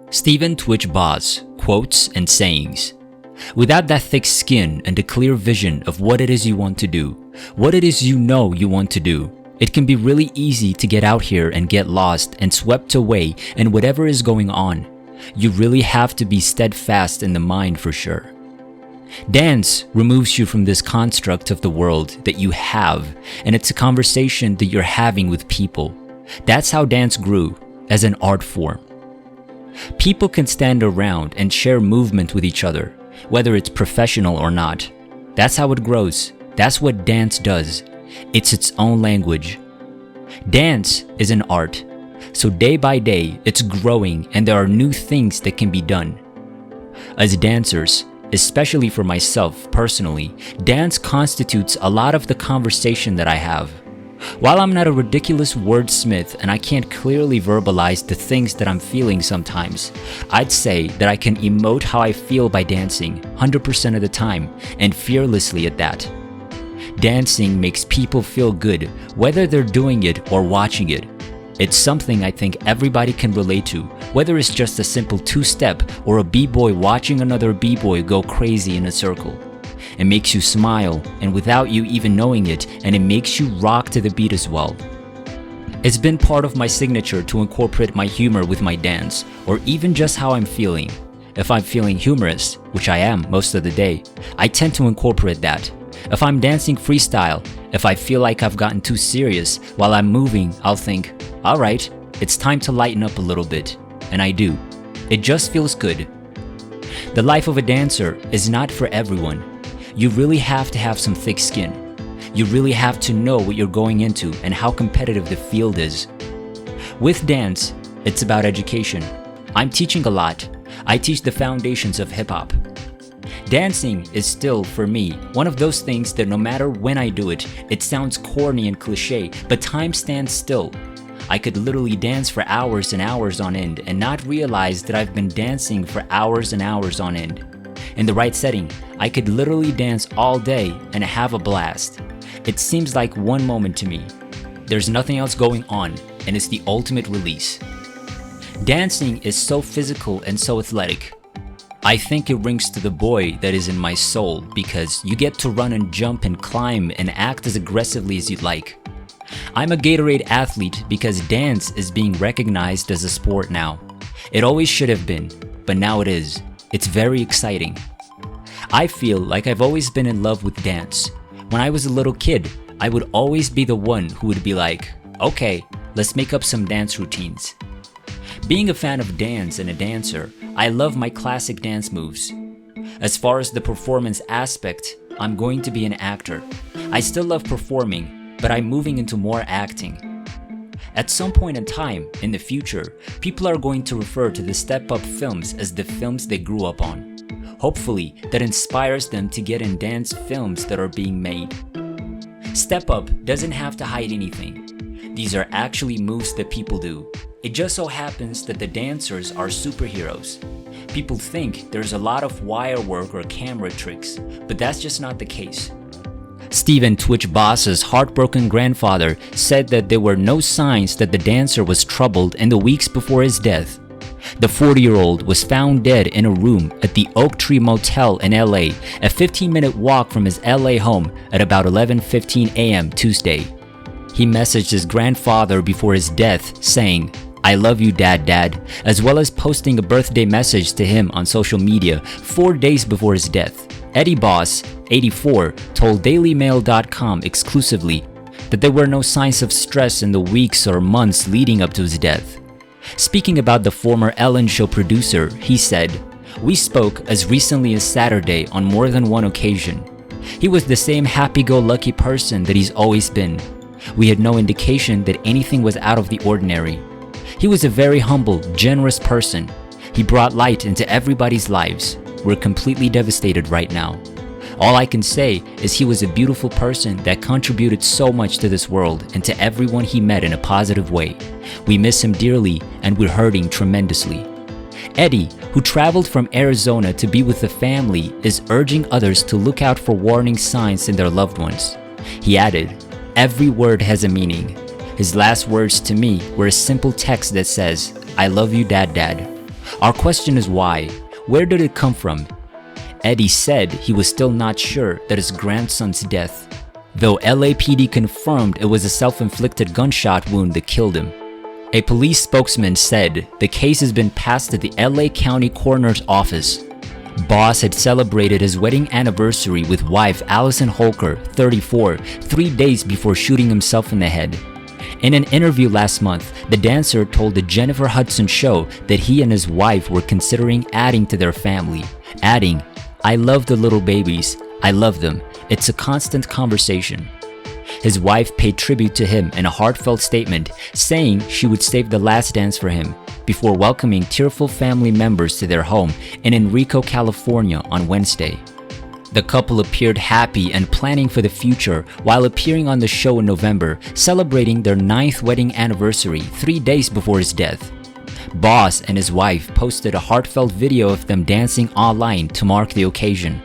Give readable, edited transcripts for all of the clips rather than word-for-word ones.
tWitchBoss quotes and sayings. Without that thick skin and a clear vision of what it is you want to do, what it is you know you want to do, it can be really easy to get out here and get lost and swept away in whatever is going on. You really have to be steadfast in the mind for sure. Dance removes you from this construct of the world that you have, and it's a conversation that you're having with people. That's how dance grew, as an art form. People can stand around and share movement with each other, whether it's professional or not. That's how it grows. That's what dance does. It's its own language. Dance is an art, so day by day it's growing and there are new things that can be done. As dancers, especially for myself personally, dance constitutes a lot of the conversation that I have. While I'm not a ridiculous wordsmith and I can't clearly verbalize the things that I'm feeling sometimes, I'd say that I can emote how I feel by dancing 100% of the time, and fearlessly at that. Dancing makes people feel good, whether they're doing it or watching it. It's something I think everybody can relate to, whether it's just a simple two-step or a b-boy watching another b-boy go crazy in a circle. It makes you smile, and without you even knowing it, and it makes you rock to the beat as well. It's been part of my signature to incorporate my humor with my dance, or even just how I'm feeling. If I'm feeling humorous, which I am most of the day, I tend to incorporate that. If I'm dancing freestyle, if I feel like I've gotten too serious while I'm moving, I'll think, alright, it's time to lighten up a little bit. And I do. It just feels good. The life of a dancer is not for everyone. You really have to have some thick skin. You really have to know what you're going into and how competitive the field is. With dance, it's about education. I'm teaching a lot. I teach the foundations of hip-hop. Dancing is still, for me, one of those things that no matter when I do it, it sounds corny and cliche, but time stands still. I could literally dance for hours and hours on end and not realize that I've been dancing for hours and hours on end. In the right setting, I could literally dance all day and have a blast. It seems like one moment to me. There's nothing else going on, and it's the ultimate release. Dancing is so physical and so athletic. I think it rings to the boy that is in my soul because you get to run and jump and climb and act as aggressively as you'd like. I'm a Gatorade athlete because dance is being recognized as a sport now. It always should have been, but now it is. It's very exciting. I feel like I've always been in love with dance. When I was a little kid, I would always be the one who would be like, okay, let's make up some dance routines. Being a fan of dance and a dancer, I love my classic dance moves. As far as the performance aspect, I'm going to be an actor. I still love performing, but I'm moving into more acting. At some point in time, in the future, people are going to refer to the step-up films as the films they grew up on. Hopefully, that inspires them to get in dance films that are being made. Step Up doesn't have to hide anything. These are actually moves that people do. It just so happens that the dancers are superheroes. People think there's a lot of wire work or camera tricks, but that's just not the case. tWitchBoss's heartbroken grandfather said that there were no signs that the dancer was troubled in the weeks before his death. The 40-year-old was found dead in a room at the Oak Tree Motel in LA, a 15-minute walk from his LA home at about 11:15 a.m. Tuesday. He messaged his grandfather before his death saying, "I love you, Dad," as well as posting a birthday message to him on social media 4 days before his death. Eddie Boss, 84, told DailyMail.com exclusively that there were no signs of stress in the weeks or months leading up to his death. Speaking about the former Ellen Show producer, he said, "We spoke as recently as Saturday on more than one occasion. He was the same happy-go-lucky person that he's always been. We had no indication that anything was out of the ordinary. He was a very humble, generous person. He brought light into everybody's lives. We're completely devastated right now. All I can say is he was a beautiful person that contributed so much to this world and to everyone he met in a positive way. We miss him dearly and we're hurting tremendously." Eddie, who traveled from Arizona to be with the family, is urging others to look out for warning signs in their loved ones. He added, "Every word has a meaning. His last words to me were a simple text that says, 'I love you, Dad.' Our question is why? Where did it come from? Eddie said he was still not sure that his grandson's death, though LAPD confirmed it was a self-inflicted gunshot wound that killed him. A police spokesman said the case has been passed to the LA County Coroner's Office. Boss had celebrated his wedding anniversary with wife Allison Holker, 34, 3 days before shooting himself in the head. In an interview last month, the dancer told the Jennifer Hudson Show that he and his wife were considering adding to their family, adding, "I love the little babies. I love them. It's a constant conversation." His wife paid tribute to him in a heartfelt statement, saying she would save the last dance for him, before welcoming tearful family members to their home in Enrico, California on Wednesday. The couple appeared happy and planning for the future while appearing on the show in November, celebrating their 9th wedding anniversary 3 days before his death. Boss and his wife posted a heartfelt video of them dancing online to mark the occasion.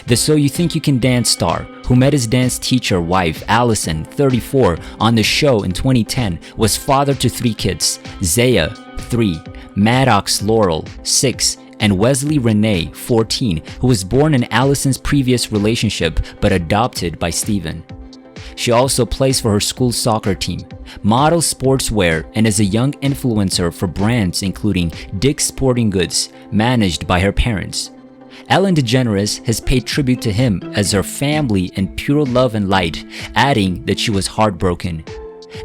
The So You Think You Can Dance star, who met his dance teacher wife Allison, 34, on the show in 2010, was father to 3 kids, Zaya, 3, Maddox Laurel, 6, and Wesley Renee, 14, who was born in Allison's previous relationship but adopted by Steven. She also plays for her school soccer team, models sportswear, and is a young influencer for brands including Dick's Sporting Goods, managed by her parents. Ellen DeGeneres has paid tribute to him as her family in pure love and light, adding that she was heartbroken.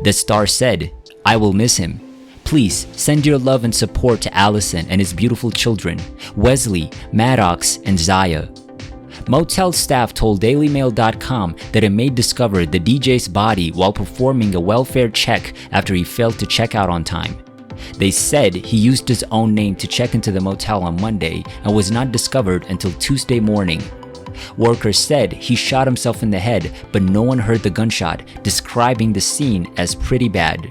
The star said, "I will miss him. Please send your love and support to Allison and his beautiful children, Wesley, Maddox, and Zaya." Motel staff told DailyMail.com that a maid discovered the DJ's body while performing a welfare check after he failed to check out on time. They said he used his own name to check into the motel on Monday and was not discovered until Tuesday morning. Workers said he shot himself in the head, but no one heard the gunshot, describing the scene as pretty bad.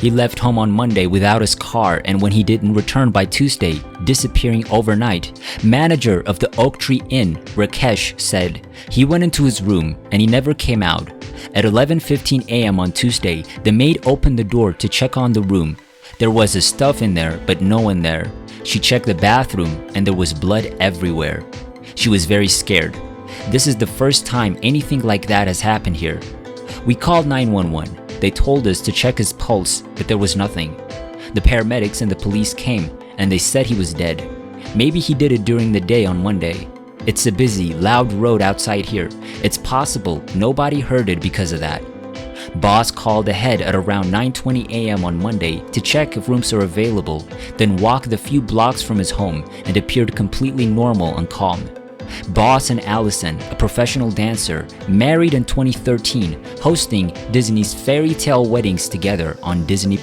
He left home on Monday without his car, and when he didn't return by Tuesday, disappearing overnight. Manager of the Oak Tree Inn, Rakesh, said he went into his room and he never came out. At 11:15 a.m. on Tuesday, the maid opened the door to check on the room. There was his stuff in there, but no one there. She checked the bathroom and there was blood everywhere. She was very scared. This is the first time anything like that has happened here. We called 911. They told us to check his pulse, but there was nothing. The paramedics and the police came and they said he was dead. Maybe he did it during the day on Monday. It's a busy, loud road outside here. It's possible nobody heard it because of that. Boss called ahead at around 9:20 a.m. on Monday to check if rooms are available, then walked the few blocks from his home and appeared completely normal and calm. Boss and Allison, a professional dancer, married in 2013, hosting Disney's fairy tale weddings together on Disney+.